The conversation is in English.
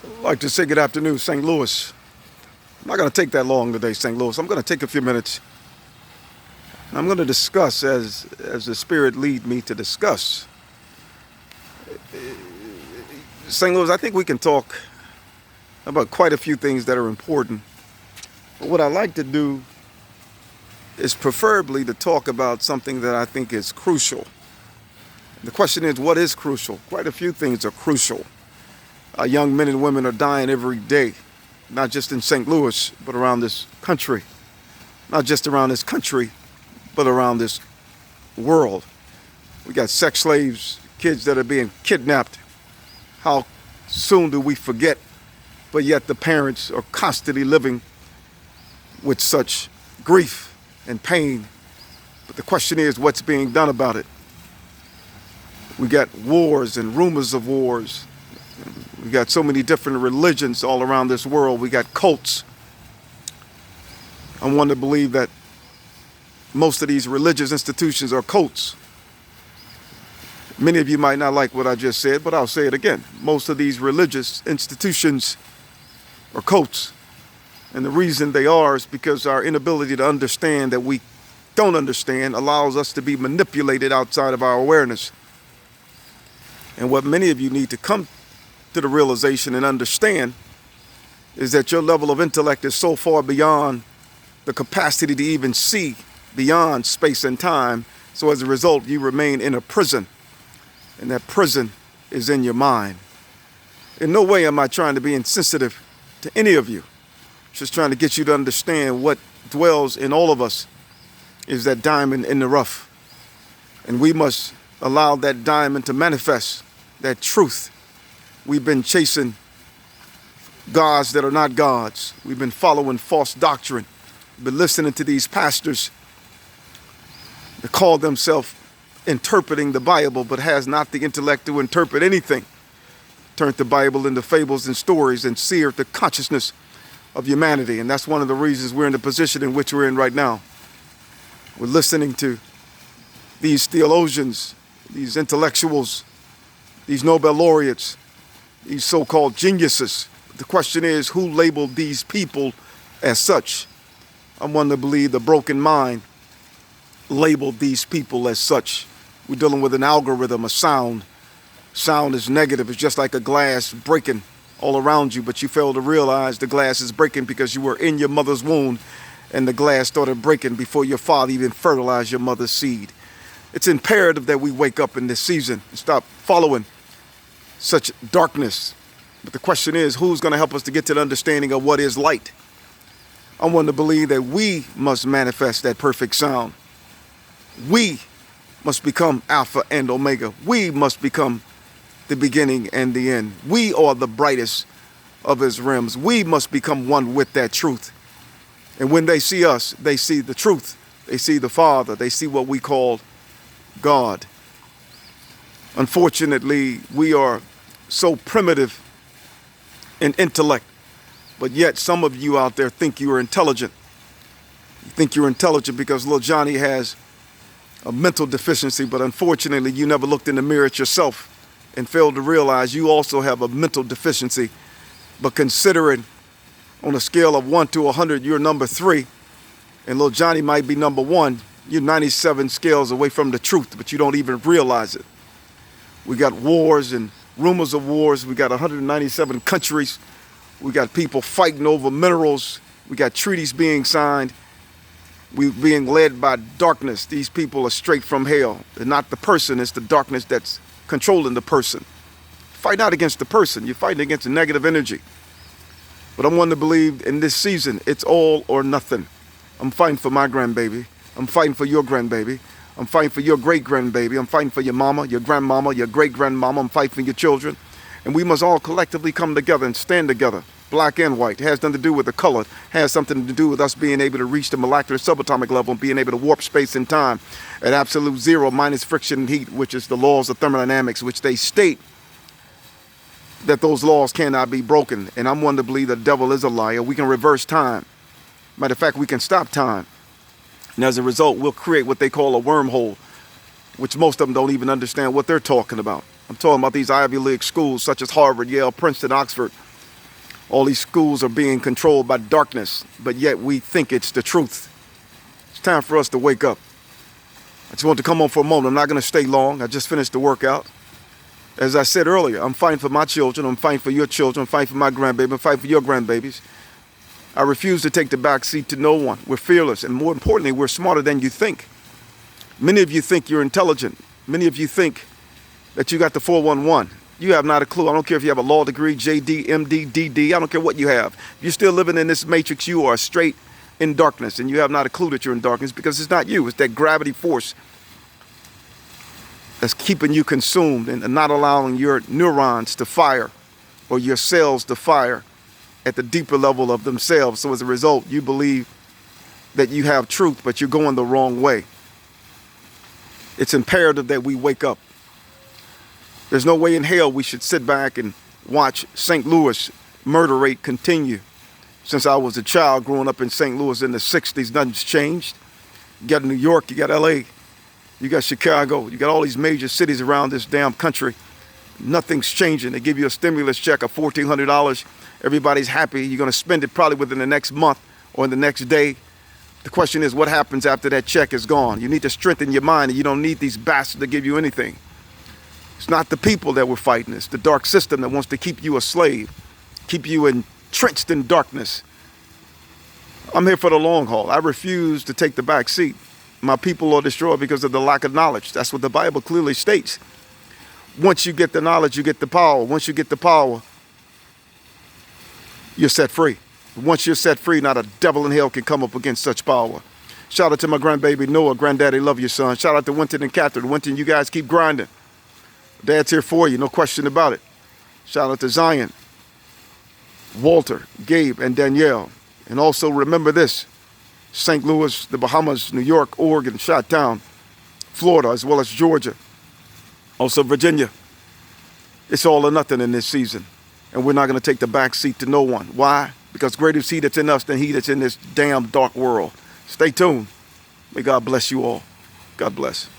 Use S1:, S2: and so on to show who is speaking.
S1: I'd like to say good afternoon, St. Louis. I'm not going to take that long today, St. Louis. I'm going to take a few minutes. I'm going to discuss as the Spirit lead me to discuss. St. Louis, I think we can talk about quite a few things that are important. But what I like to do is preferably to talk about something that I think is crucial. The question is, what is crucial? Quite a few things are crucial. Young men and women are dying every day, not just in St. Louis, but around this country. Not just around this country, but around this world. We got sex slaves, kids that are being kidnapped. How soon do we forget? But yet the parents are constantly living with such grief and pain. But the question is, what's being done about it? We got wars and rumors of wars. We got so many different religions all around this world. We got cults. I'm one to believe that most of these religious institutions are cults. Many of you might not like what I just said, but I'll say it again. Most of these religious institutions are cults. And the reason they are is because our inability to understand that we don't understand allows us to be manipulated outside of our awareness. And what many of you need to come to the realization and understand is that your level of intellect is so far beyond the capacity to even see beyond space and time. So as a result, you remain in a prison, and that prison is in your mind. In no way am I trying to be insensitive to any of you. Just trying to get you to understand what dwells in all of us is that diamond in the rough. And we must allow that diamond to manifest, that truth. We've been chasing gods that are not gods. We've been following false doctrine. We've been listening to these pastors that call themselves interpreting the Bible, but has not the intellect to interpret anything. Turned the Bible into fables and stories and seared the consciousness of humanity. And that's one of the reasons we're in the position in which we're in right now. We're listening to these theologians, these intellectuals, these Nobel laureates, these so-called geniuses. The question is, who labeled these people as such? I'm one to believe the broken mind labeled these people as such. We're dealing with an algorithm, a sound. Sound is negative. It's just like a glass breaking all around you, but you fail to realize the glass is breaking because you were in your mother's womb and the glass started breaking before your father even fertilized your mother's seed. It's imperative that we wake up in this season and stop following such darkness. But the question is, who's going to help us to get to the understanding of what is light? I want to believe that we must manifest that perfect sound. We must become Alpha and Omega. We must become the beginning and the end. We are the brightest of his rims. We must become one with that truth. And when they see us, they see the truth. They see the Father. They see what we call God. Unfortunately, we are so primitive in intellect, but yet some of you out there think you are intelligent. You think you're intelligent because little Johnny has a mental deficiency, but unfortunately, you never looked in the mirror at yourself and failed to realize you also have a mental deficiency. But considering on a scale of 1 to 100, you're number 3, and little Johnny might be number 1, you're 97 scales away from the truth, but you don't even realize it. We got wars and rumors of wars. We got 197 countries. We got people fighting over minerals. We got treaties being signed. We're being led by darkness. These people are straight from hell. They're not the person, it's the darkness that's controlling the person. Fight not against the person, you're fighting against a negative energy. But I'm one to believe in this season, it's all or nothing. I'm fighting for my grandbaby. I'm fighting for your grandbaby. I'm fighting for your great-grandbaby. I'm fighting for your mama, your grandmama, your great-grandmama. I'm fighting for your children. And we must all collectively come together and stand together, black and white. It has nothing to do with the color. It has something to do with us being able to reach the molecular subatomic level and being able to warp space and time at absolute zero minus friction and heat, which is the laws of thermodynamics, which they state that those laws cannot be broken. And I'm one to believe the devil is a liar. We can reverse time. Matter of fact, we can stop time. And as a result, we'll create what they call a wormhole, which most of them don't even understand what they're talking about. I'm talking about these Ivy League schools such as Harvard, Yale, Princeton, Oxford, All these schools are being controlled by darkness, but yet we think it's the truth. It's time for us to wake up. I just want to come on for a moment. I'm not going to stay long. I just finished the workout. As I said earlier, I'm fighting for my children. I'm fighting for your children. I'm fighting for my grandbaby. I'm fighting for your grandbabies. I refuse to take the back seat to no one. We're fearless. And more importantly, we're smarter than you think. Many of you think you're intelligent. Many of you think that you got the 411. You have not a clue. I don't care if you have a law degree, JD, MD, DD. I don't care what you have. If you're still living in this matrix, you are straight in darkness. And you have not a clue that you're in darkness because it's not you. It's that gravity force that's keeping you consumed and not allowing your neurons to fire or your cells to fire at the deeper level of themselves. So as a result, you believe that you have truth, but you're going the wrong way. It's imperative that we wake up. There's no way in hell we should sit back and watch St. Louis murder rate continue. Since I was a child growing up in St. Louis in the 60s, nothing's changed. You got New York, you got LA, you got Chicago, you got all these major cities around this damn country. Nothing's changing. They give you a stimulus check of $1,400. Everybody's happy. You're going to spend it probably within the next month or in the next day. The question is, what happens after that check is gone? You need to strengthen your mind, and you don't need these bastards to give you anything. It's not the people that we're fighting. It's the dark system that wants to keep you a slave, keep you entrenched in darkness. I'm here for the long haul. I refuse to take the back seat. My people are destroyed because of the lack of knowledge. That's what the Bible clearly states. Once you get the knowledge, you get the power. Once you get the power, you're set free. Once you're set free, not a devil in hell can come up against such power. Shout out to my grandbaby Noah. Granddaddy, love you, son. Shout out to Winton and Catherine. Winton, you guys keep grinding. Dad's here for you, no question about it. Shout out to Zion, Walter, Gabe, and Danielle. And also remember this, St. Louis, the Bahamas, New York, Oregon, Chi-Town, Florida, as well as Georgia. Also Virginia. It's all or nothing in this season. And we're not going to take the back seat to no one. Why? Because greater is he that's in us than he that's in this damn dark world. Stay tuned. May God bless you all. God bless.